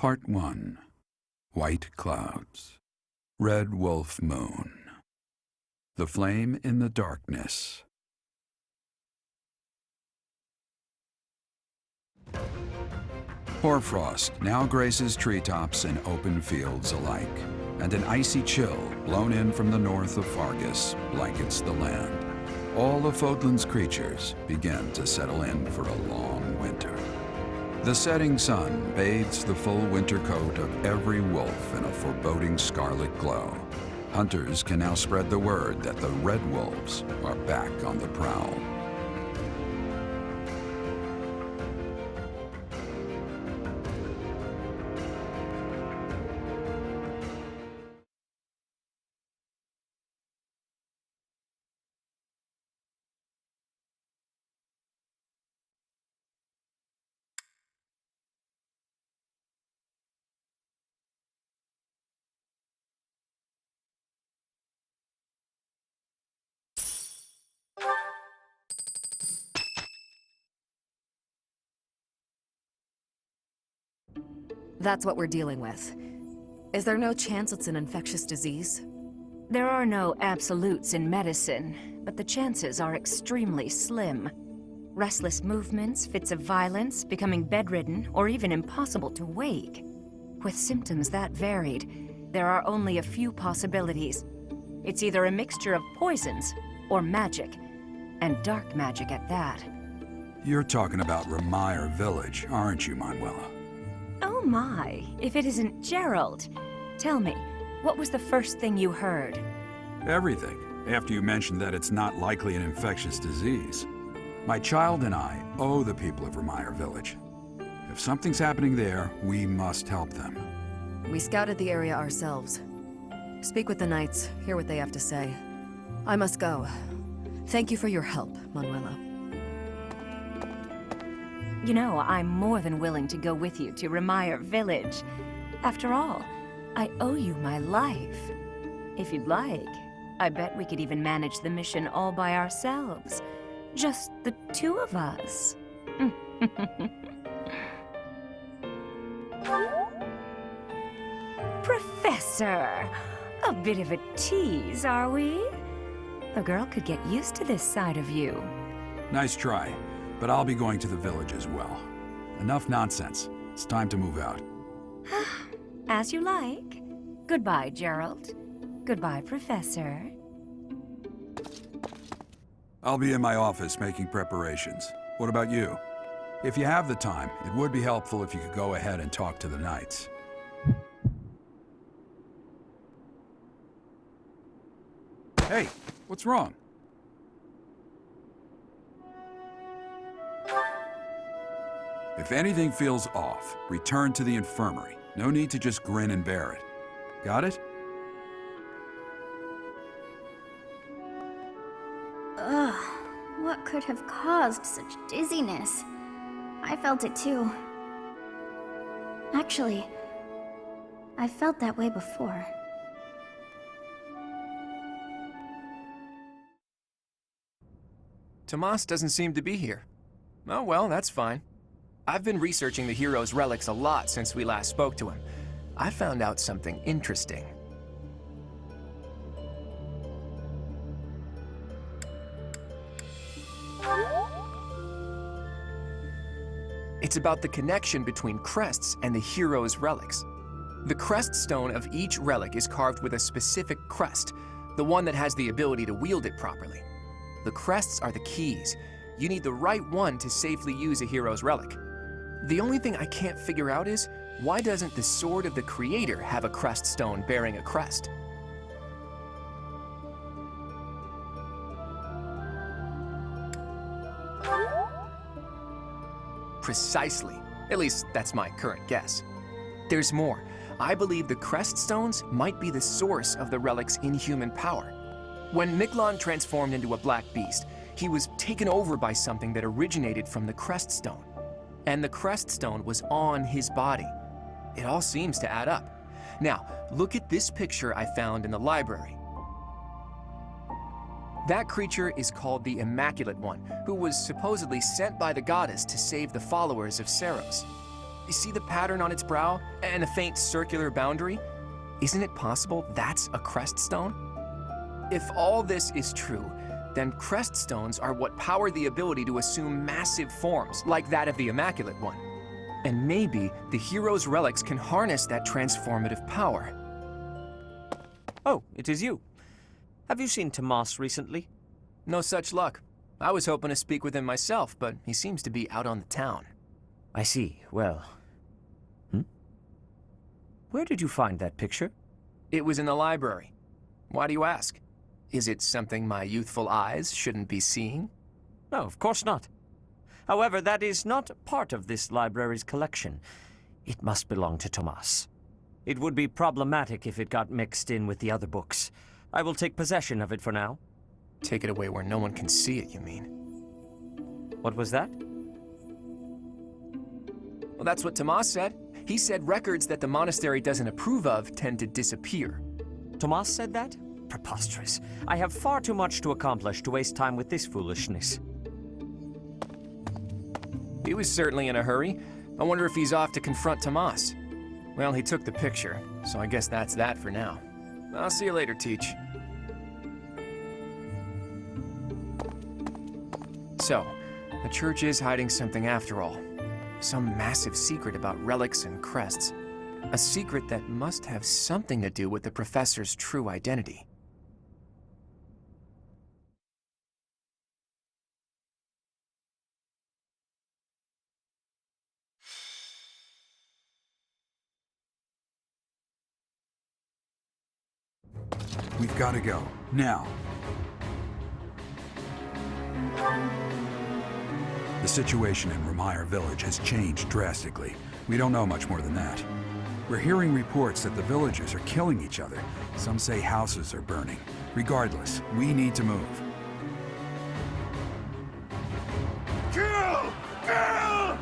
Part 1. White Clouds. Red Wolf Moon. The Flame in the Darkness. Hoarfrost now graces treetops and open fields alike, and an icy chill blown in from the north of Fargus blankets the land. All of Fodlan's creatures begin to settle in for a long winter. The setting sun bathes the full winter coat of every wolf in a foreboding scarlet glow. Hunters can now spread the word that the red wolves are back on the prowl. That's what we're dealing with. Is there no chance it's an infectious disease? There are no absolutes in medicine, but the chances are extremely slim. Restless movements, fits of violence, becoming bedridden, or even impossible to wake. With symptoms that varied, there are only a few possibilities. It's either a mixture of poisons or magic, and dark magic at that. You're talking about Remire village, aren't you, Manuela? Oh my, if it isn't Gerald. Tell me, what was the first thing you heard? Everything, after you mentioned that it's not likely an infectious disease. My child and I owe the people of Remire village. If something's happening there, we must help them. We scouted the area ourselves. Speak with the knights, hear what they have to say. I must go. Thank you for your help, Manuela. You know, I'm more than willing to go with you to Remire village. After all, I owe you my life. If you'd like, I bet we could even manage the mission all by ourselves. Just the two of us. Professor! A bit of a tease, are we? A girl could get used to this side of you. Nice try, but I'll be going to the village as well. Enough nonsense. It's time to move out. As you like. Goodbye, Gerald. Goodbye, Professor. I'll be in my office making preparations. What about you? If you have the time, it would be helpful if you could go ahead and talk to the knights. Hey, what's wrong? If anything feels off, return to the infirmary. No need to just grin and bear it. Got it? Ugh, what could have caused such dizziness? I felt it too. Actually, I felt that way before. Tomas doesn't seem to be here. Oh well, that's fine. I've been researching the hero's relics a lot since we last spoke to him. I found out something interesting. It's about the connection between crests and the hero's relics. The crest stone of each relic is carved with a specific crest, the one that has the ability to wield it properly. The crests are the keys. You need the right one to safely use a hero's relic. The only thing I can't figure out is, why doesn't the Sword of the Creator have a crest stone bearing a crest? Precisely. At least, that's my current guess. There's more. I believe the crest stones might be the source of the relic's inhuman power. When Miklon transformed into a black beast, he was taken over by something that originated from the crest stone. And the crest stone was on his body. It all seems to add up. Now, look at this picture I found in the library. That creature is called the Immaculate One, who was supposedly sent by the goddess to save the followers of Saros. You see the pattern on its brow and a faint circular boundary? Isn't it possible that's a crest stone? If all this is true, then crest stones are what power the ability to assume massive forms, like that of the Immaculate One. And maybe the hero's relics can harness that transformative power. Oh, it is you. Have you seen Tomas recently? No such luck. I was hoping to speak with him myself, but he seems to be out on the town. I see. Well... Where did you find that picture? It was in the library. Why do you ask? Is it something my youthful eyes shouldn't be seeing? No, of course not. However, that is not part of this library's collection. It must belong to Tomas. It would be problematic if it got mixed in with the other books. I will take possession of it for now. Take it away where no one can see it, you mean? What was that? Well, that's what Tomas said. He said records that the monastery doesn't approve of tend to disappear. Tomas said that? Preposterous. I have far too much to accomplish to waste time with this foolishness. He was certainly in a hurry. I wonder if he's off to confront Tomas. Well, he took the picture, so I guess that's that for now. I'll see you later, Teach. So, the church is hiding something after all. Some massive secret about relics and crests. A secret that must have something to do with the professor's true identity. We've got to go. Now. The situation in Remire village has changed drastically. We don't know much more than that. We're hearing reports that the villagers are killing each other. Some say houses are burning. Regardless, we need to move. Kill! Kill!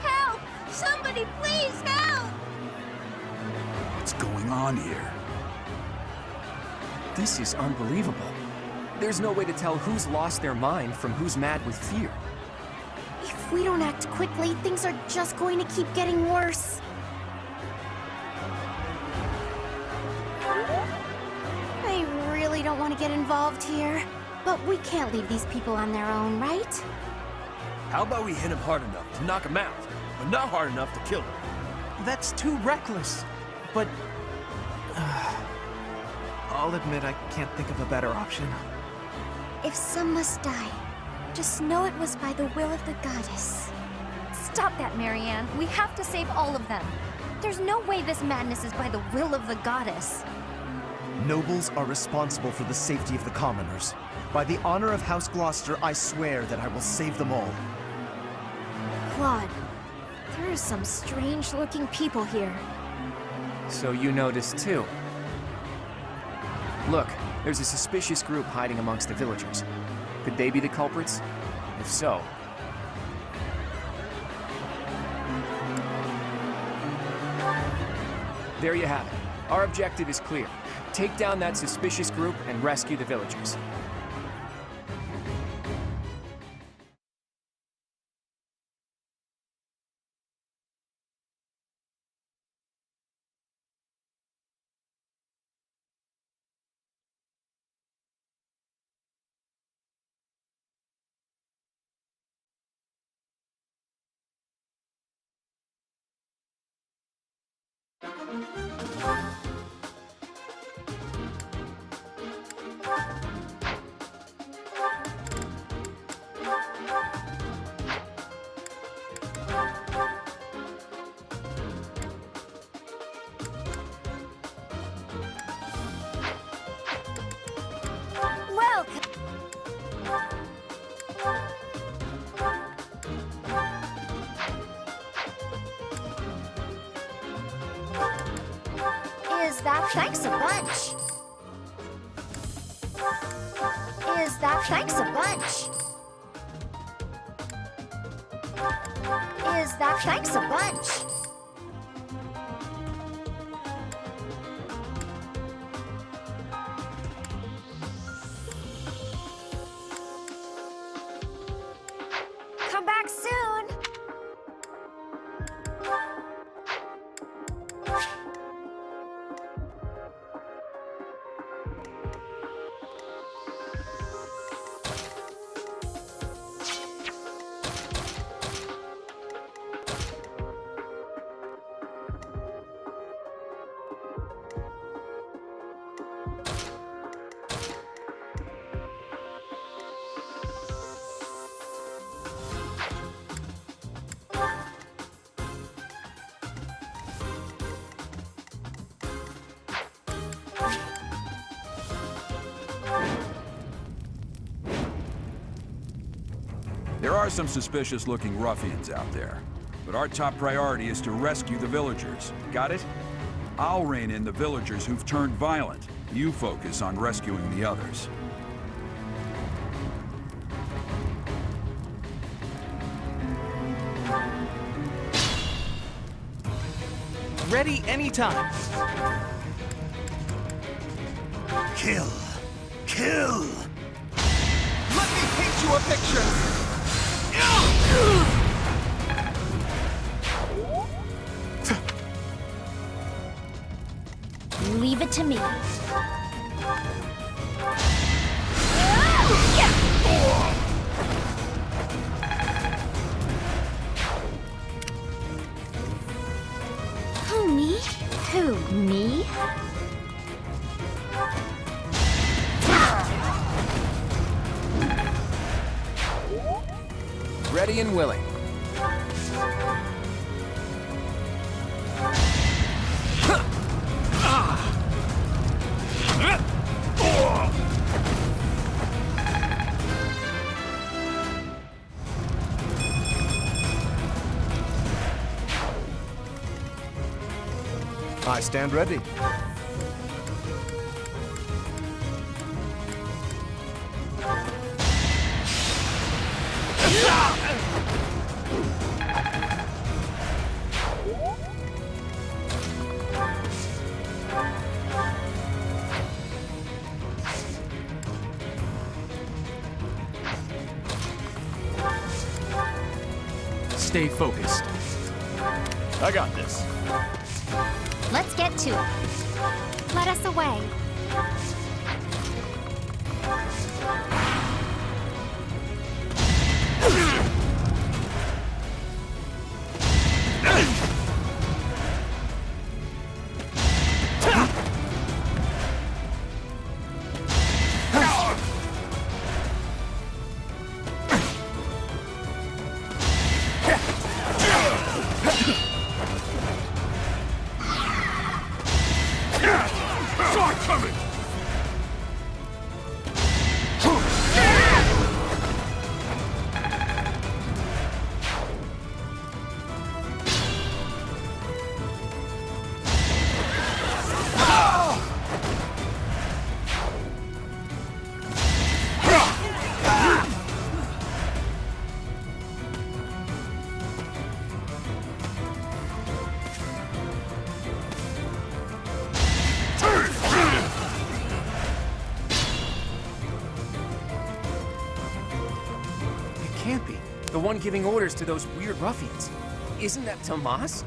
Help! Somebody please help! What's going on here? This is unbelievable. There's no way to tell who's lost their mind from who's mad with fear. If we don't act quickly, things are just going to keep getting worse. I really don't want to get involved here, but we can't leave these people on their own, right? How about we hit him hard enough to knock him out, but not hard enough to kill him? That's too reckless. But... I'll admit I can't think of a better option. If some must die, just know it was by the will of the goddess. Stop that, Marianne. We have to save all of them. There's no way this madness is by the will of the goddess. Nobles are responsible for the safety of the commoners. By the honor of House Gloucester, I swear that I will save them all. Claude, there are some strange-looking people here. So you noticed too. Look, there's a suspicious group hiding amongst the villagers. Could they be the culprits? If so... There you have it. Our objective is clear. Take down that suspicious group and rescue the villagers. Thanks a bunch. Thanks a bunch. Thanks a bunch. There are some suspicious-looking ruffians out there, but our top priority is to rescue the villagers. Got it? I'll rein in the villagers who've turned violent. You focus on rescuing the others. Ready anytime. Kill! Kill! Let me paint you a picture. Leave it to me. Who, me? Who, me? Ready and willing. I stand ready. Stay focused. I got this. Let's get to it. Let us away. Can't be. The one giving orders to those weird ruffians. Isn't that Tomas?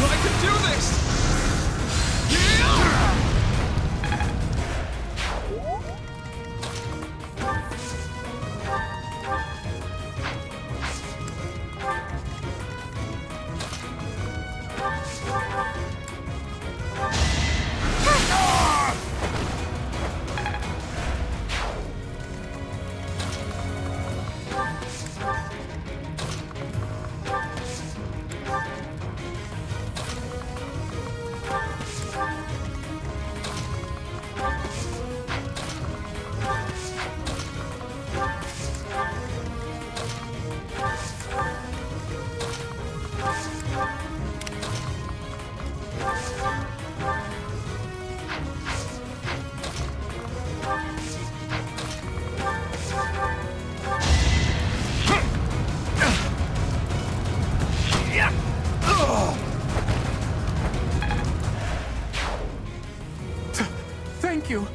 I can do this! Thank you.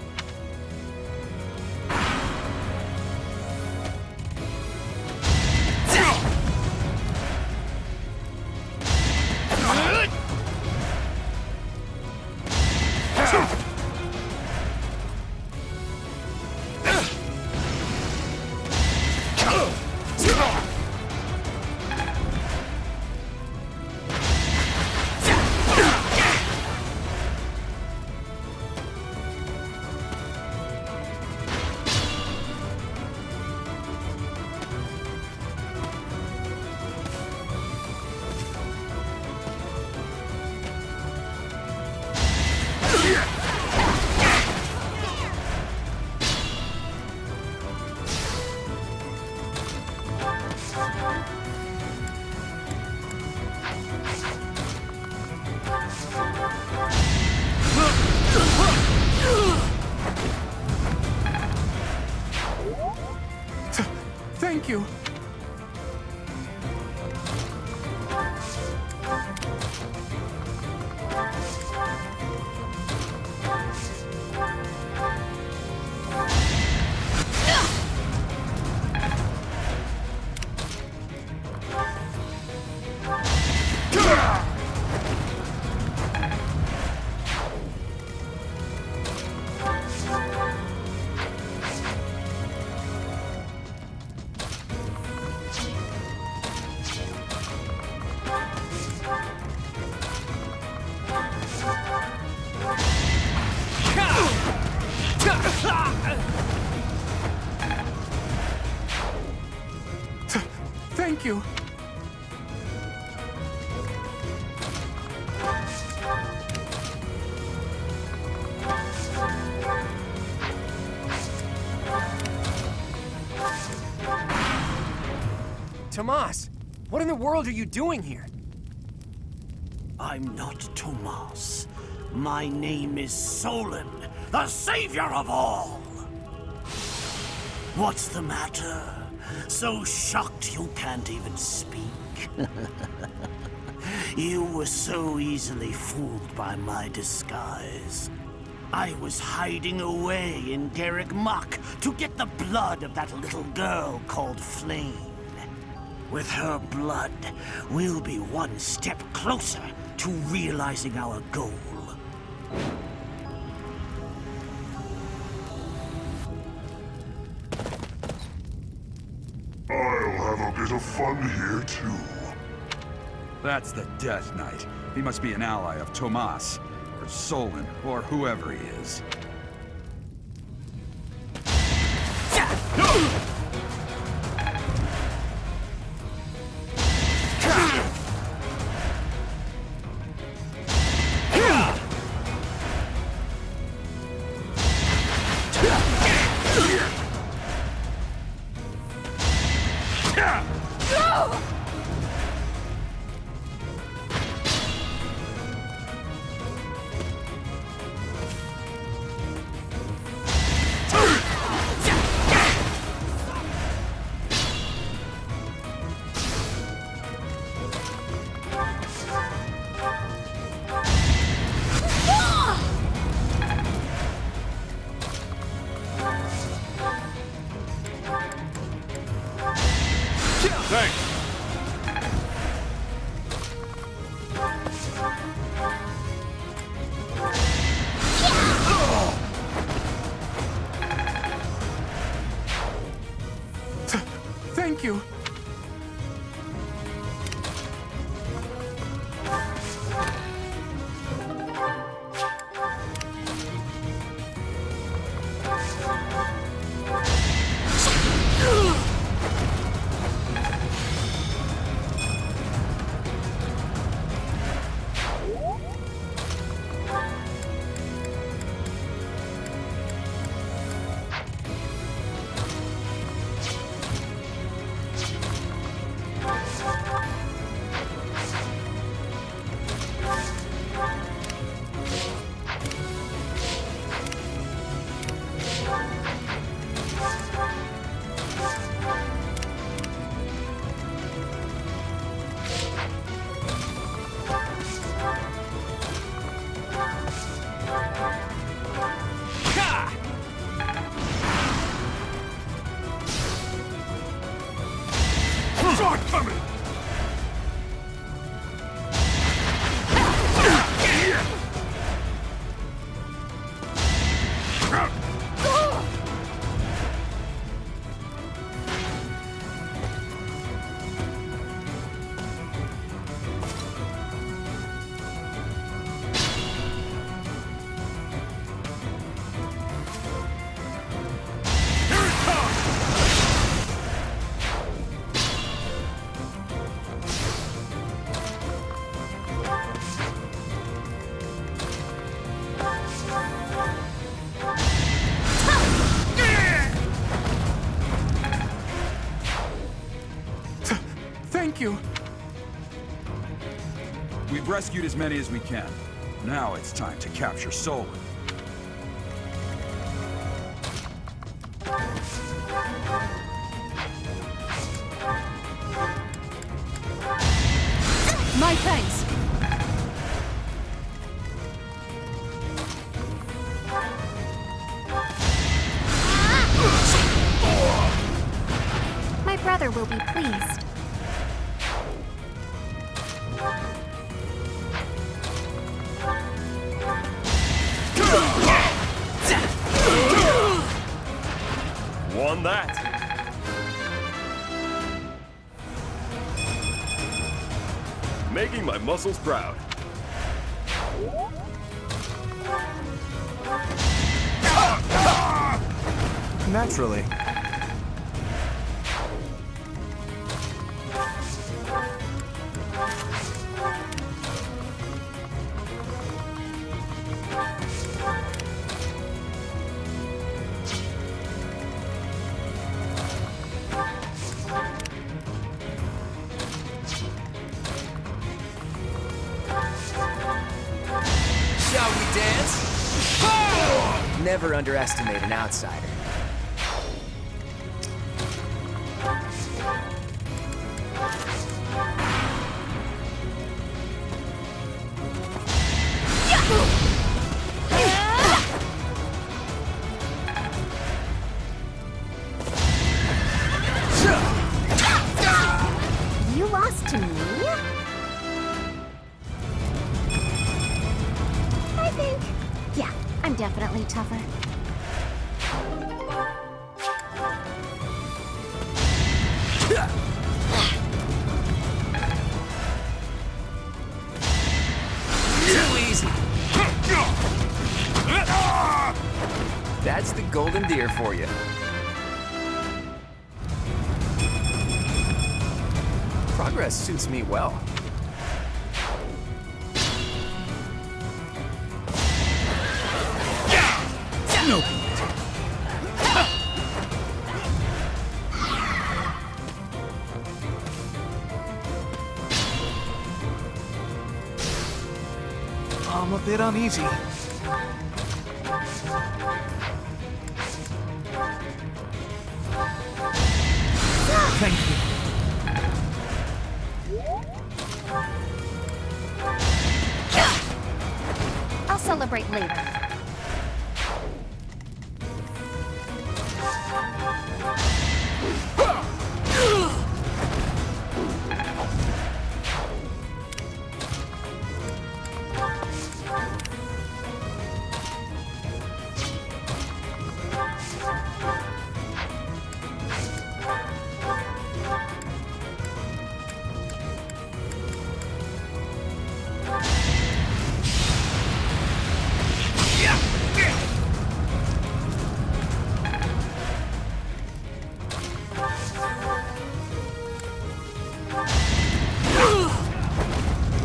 Thank you. Tomas, what in the world are you doing here? I'm not Tomas. My name is Solon, the savior of all. What's the matter? So shocked you can't even speak? You were so easily fooled by my disguise. I was hiding away in Derek Mach to get the blood of that little girl called Flame. With her blood, we'll be one step closer to realizing our goal. I'll have a bit of fun here, too. That's the Death Knight. He must be an ally of Tomas, or Solon, or whoever he is. Thank you. Coming! Thank you. We've rescued as many as we can. Now it's time to capture Solon. My thanks. My brother will be pleased. Won that. Making my muscles proud. Naturally. Never underestimate an outsider. You lost to me? I think... yeah, I'm definitely tougher. Too easy. That's the golden deer for you. Progress suits me well. No. I'm a bit uneasy. Thank you. I'll celebrate later.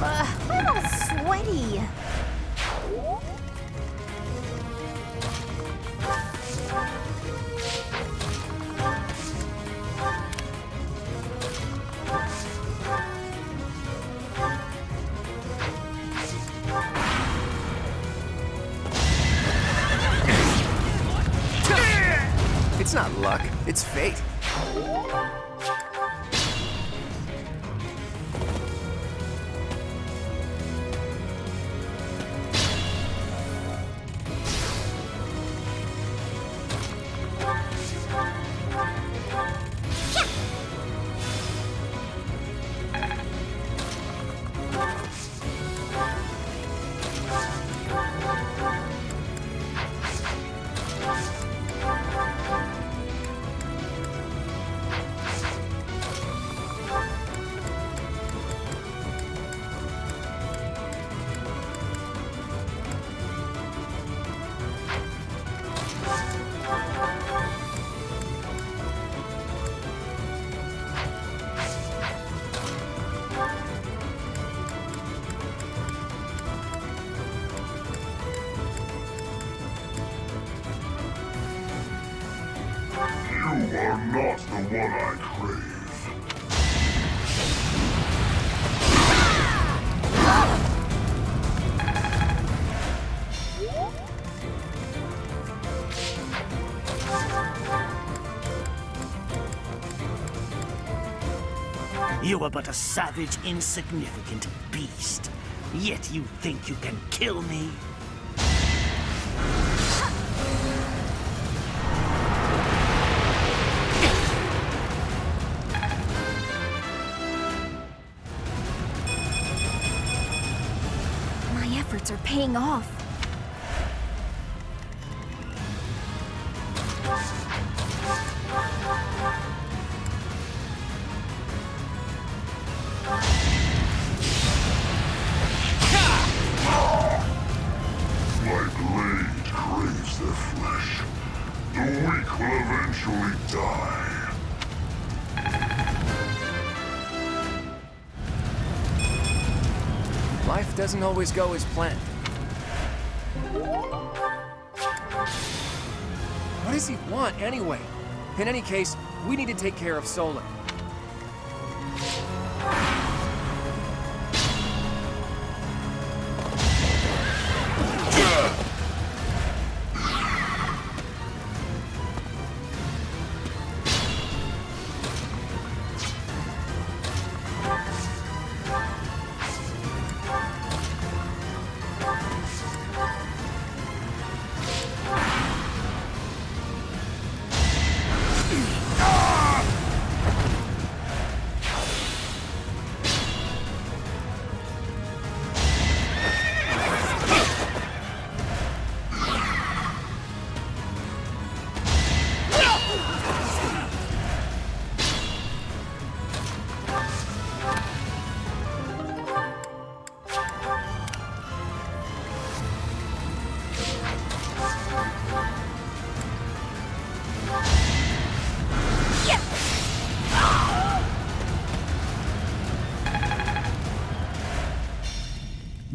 I'm all sweaty. It's not luck, it's fate. You are not the one I crave. You are but a savage, insignificant beast. Yet you think you can kill me? My efforts are paying off. My blade craves their flesh. The weak will eventually die. Life doesn't always go as planned. What does he want anyway? In any case, we need to take care of Solar.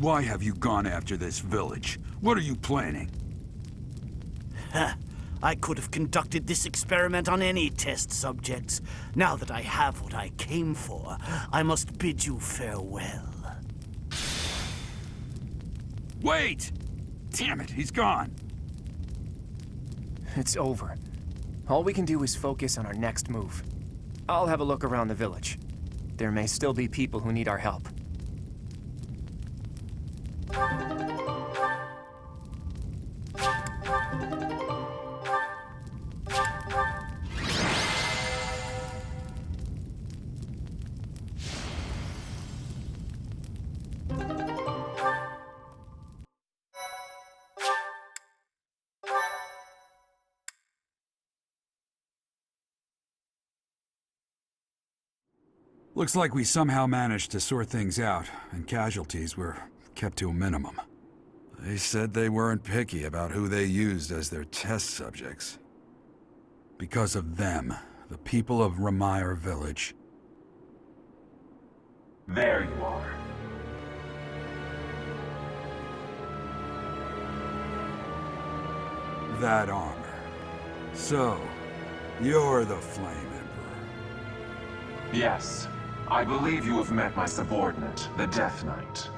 Why have you gone after this village? What are you planning? I could have conducted this experiment on any test subjects. Now that I have what I came for, I must bid you farewell. Wait! Damn it, he's gone. It's over. All we can do is focus on our next move. I'll have a look around the village. There may still be people who need our help. Looks like we somehow managed to sort things out, and casualties were kept to a minimum. They said they weren't picky about who they used as their test subjects. Because of them, the people of Remire village. There you are. That armor. So, you're the Flame Emperor. Yes. I believe you have met my subordinate, the Death Knight.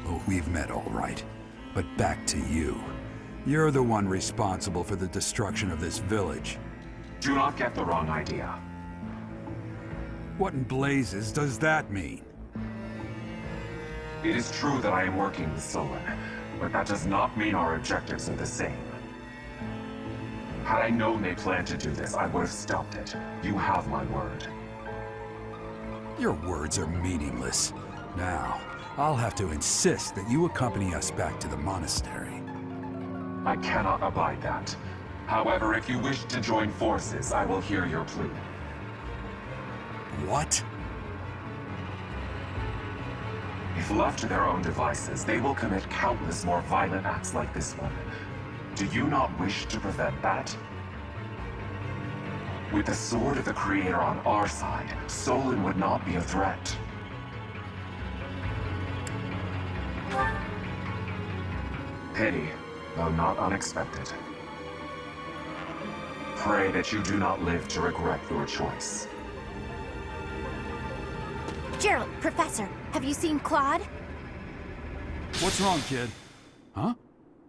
Oh, we've met all right. But back to you. You're the one responsible for the destruction of this village. Do not get the wrong idea. What in blazes does that mean? It is true that I am working with Solon, but that does not mean our objectives are the same. Had I known they planned to do this, I would have stopped it. You have my word. Your words are meaningless. Now, I'll have to insist that you accompany us back to the monastery. I cannot abide that. However, if you wish to join forces, I will hear your plea. What? If left to their own devices, they will commit countless more violent acts like this one. Do you not wish to prevent that? With the sword of the Creator on our side, Solon would not be a threat. Pity, though not unexpected. Pray that you do not live to regret your choice. Gerald, Professor, have you seen Claude? What's wrong, kid? Huh?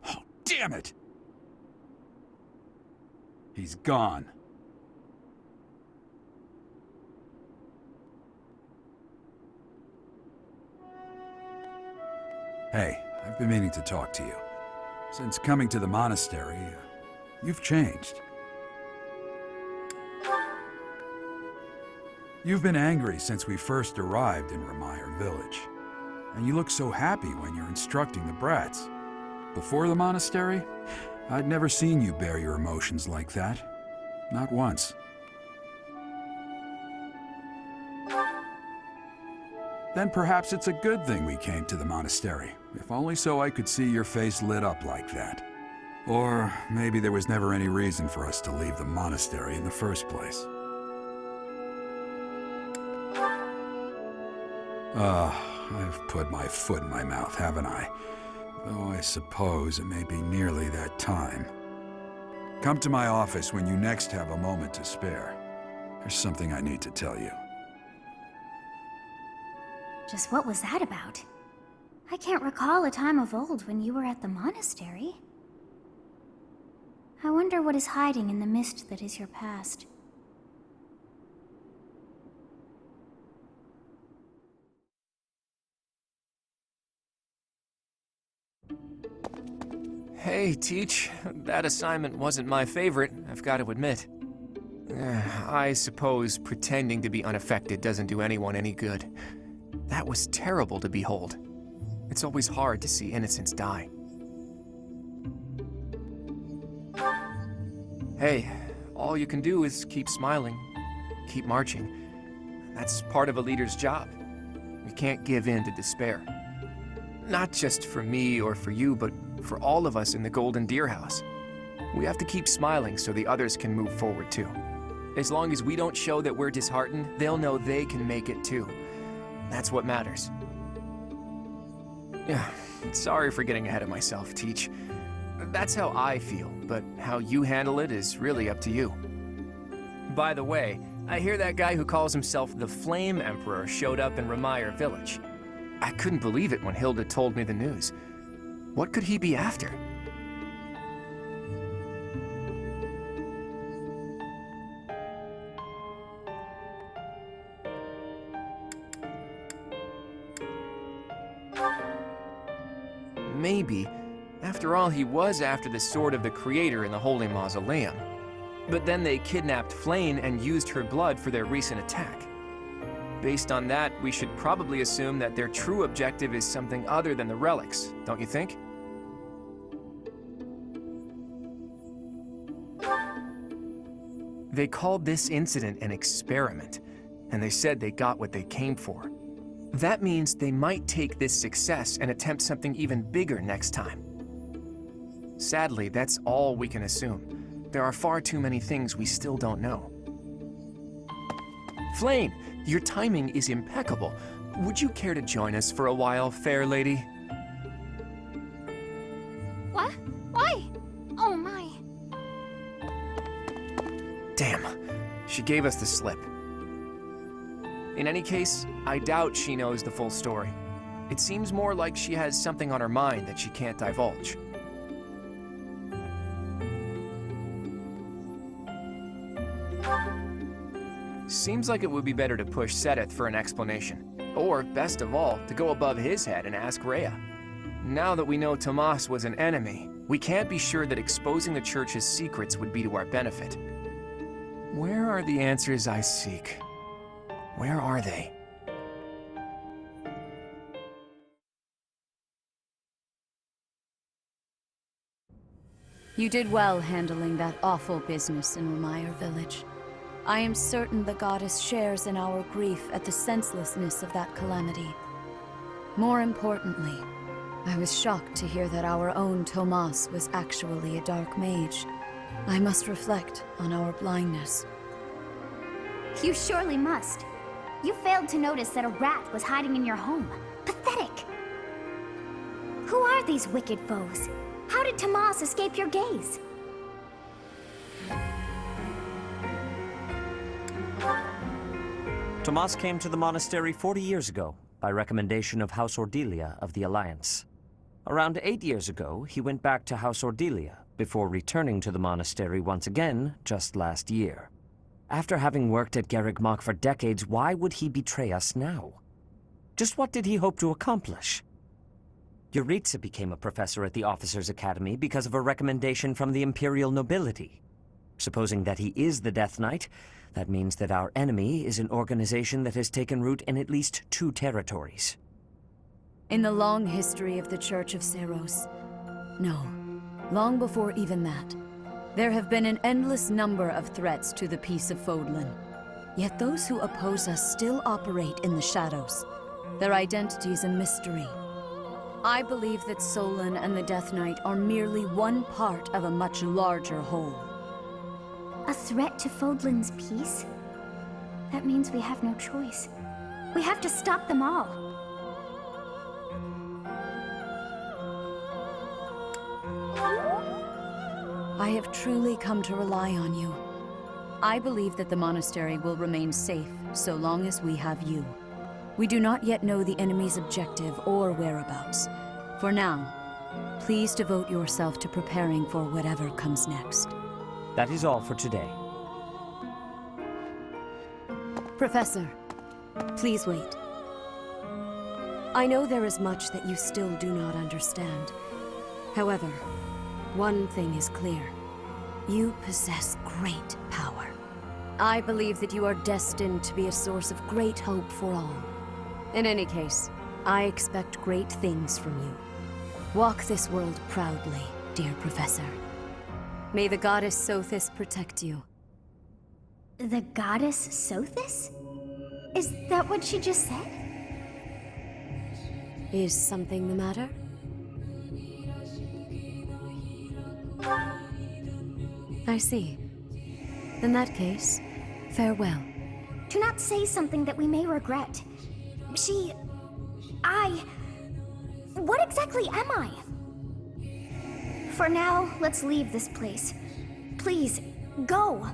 Oh, damn it! He's gone. Hey, I've been meaning to talk to you. Since coming to the monastery, you've changed. You've been angry since we first arrived in Remire village. And you look so happy when you're instructing the brats. Before the monastery, I'd never seen you bear your emotions like that. Not once. Then perhaps it's a good thing we came to the monastery, if only so I could see your face lit up like that. Or maybe there was never any reason for us to leave the monastery in the first place. I've put my foot in my mouth, haven't I? Though I suppose it may be nearly that time. Come to my office when you next have a moment to spare. There's something I need to tell you. Just what was that about? I can't recall a time of old when you were at the monastery. I wonder what is hiding in the mist that is your past. Hey, Teach. That assignment wasn't my favorite, I've got to admit. I suppose pretending to be unaffected doesn't do anyone any good. That was terrible to behold. It's always hard to see innocents die. Hey, all you can do is keep smiling, keep marching. That's part of a leader's job. We can't give in to despair. Not just for me or for you, but for all of us in the Golden Deer House. We have to keep smiling so the others can move forward too. As long as we don't show that we're disheartened, they'll know they can make it too. That's what matters. Yeah, sorry for getting ahead of myself, Teach. That's how I feel, but how you handle it is really up to you. By the way, I hear that guy who calls himself the Flame Emperor showed up in Remire village. I couldn't believe it when Hilda told me the news. What could he be after? Maybe, after all, he was after the Sword of the Creator in the Holy Mausoleum. But then they kidnapped Flayn and used her blood for their recent attack. Based on that, we should probably assume that their true objective is something other than the relics, don't you think? They called this incident an experiment, and they said they got what they came for. That means they might take this success and attempt something even bigger next time. Sadly, that's all we can assume. There are far too many things we still don't know. Flayn, your timing is impeccable. Would you care to join us for a while, fair lady? What? Why? Oh my. Damn, she gave us the slip. In any case, I doubt she knows the full story. It seems more like she has something on her mind that she can't divulge. Seems like it would be better to push Seteth for an explanation. Or, best of all, to go above his head and ask Rhea. Now that we know Tomas was an enemy, we can't be sure that exposing the Church's secrets would be to our benefit. Where are the answers I seek? Where are they? You did well handling that awful business in Remire village. I am certain the goddess shares in our grief at the senselessness of that calamity. More importantly, I was shocked to hear that our own Tomas was actually a dark mage. I must reflect on our blindness. You surely must. You failed to notice that a rat was hiding in your home. Pathetic! Who are these wicked foes? How did Tomas escape your gaze? Tomas came to the monastery 40 years ago, by recommendation of House Ordelia of the Alliance. Around 8 years ago, he went back to House Ordelia, before returning to the monastery once again just last year. After having worked at Garreg Mach for decades, why would he betray us now? Just what did he hope to accomplish? Yuritsa became a professor at the Officers' Academy because of a recommendation from the Imperial nobility. Supposing that he is the Death Knight, that means that our enemy is an organization that has taken root in at least 2 territories. In the long history of the Church of Seiros, no, long before even that, there have been an endless number of threats to the peace of Fodlan. Yet those who oppose us still operate in the shadows. Their identity's a mystery. I believe that Solon and the Death Knight are merely one part of a much larger whole. A threat to Fodlan's peace? That means we have no choice. We have to stop them all. I have truly come to rely on you. I believe that the monastery will remain safe so long as we have you. We do not yet know the enemy's objective or whereabouts. For now, please devote yourself to preparing for whatever comes next. That is all for today. Professor, please wait. I know there is much that you still do not understand. However, one thing is clear. You possess great power. I believe that you are destined to be a source of great hope for all. In any case, I expect great things from you. Walk this world proudly, dear Professor. May the goddess Sothis protect you. The goddess Sothis? Is that what she just said? Is something the matter? I see. In that case, farewell. Do not say something that we may regret. What exactly am I? For now, let's leave this place. Please, go.